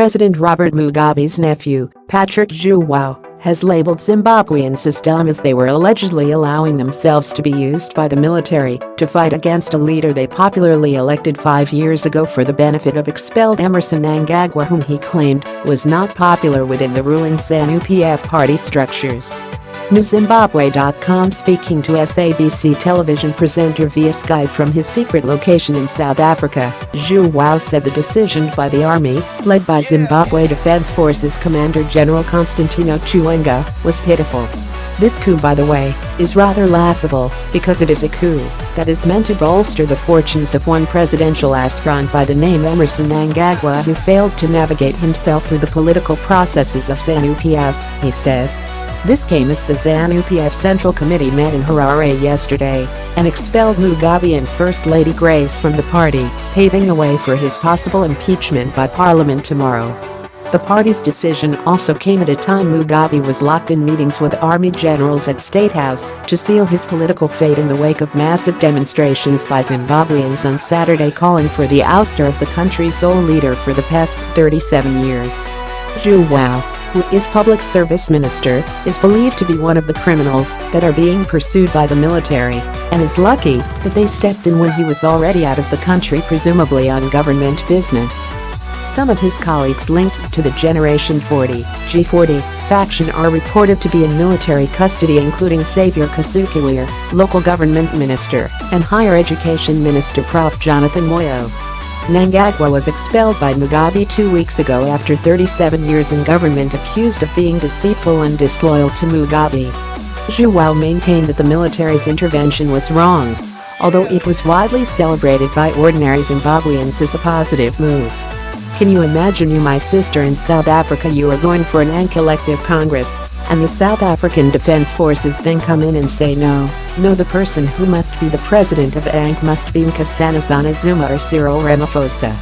President Robert Mugabe's nephew, Patrick Zhuwao, has labeled Zimbabweans as dumb as they were allegedly allowing themselves to be used by the military to fight against a leader they popularly elected 5 years ago for the benefit of expelled Emmerson Mnangagwa, whom he claimed was not popular within the ruling Zanu PF party structures. NewZimbabwe.com speaking to SABC television presenter via Skype from his secret location in South Africa, Zhuwao said the decision by the army, led by Zimbabwe Defence Forces Commander General Constantino Chiwenga, was pitiful. This coup, by the way, is rather laughable because it is a coup that is meant to bolster the fortunes of one presidential aspirant by the name Emmerson Mnangagwa, who failed to navigate himself through the political processes of Zanu PF, he said. This came as the Zanu PF Central Committee met in Harare yesterday and expelled Mugabe and First Lady Grace from the party, paving the way for his possible impeachment by Parliament tomorrow. The party's decision also came at a time Mugabe was locked in meetings with army generals at State House to seal his political fate in the wake of massive demonstrations by Zimbabweans on Saturday calling for the ouster of the country's sole leader for the past 37 years. Zhuwao, who is public service minister, is believed to be one of the criminals that are being pursued by the military and is lucky that they stepped in when he was already out of the country, presumably on government business. Some of his colleagues linked to the Generation 40 G40 faction are reported to be in military custody, including Saviour Kasukuwere, local government minister, and higher education minister Prof Jonathan Moyo. Mnangagwa was expelled by Mugabe 2 weeks ago after 37 years in government, accused of being deceitful and disloyal to Mugabe. Zhuwao maintained that the military's intervention was wrong, although it was widely celebrated by ordinary Zimbabweans as a positive move. Can you imagine, you my sister, in South Africa you are going for an elective Congress, and the South African Defence Forces then come in and say no, the person who must be the president of must be Nkosanazana Zuma or Cyril Ramaphosa.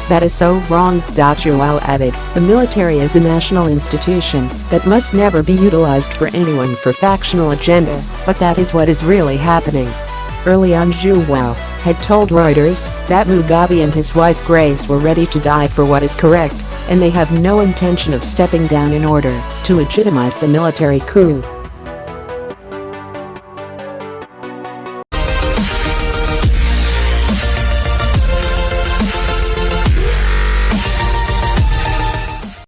That is so wrong, Zhuwao added. The military is a national institution that must never be utilized for anyone for factional agenda, but that is what is really happening. Early on, Zhuwao had told Reuters that Mugabe and his wife Grace were ready to die for what is correct, and they have no intention of stepping down in order to legitimize the military coup.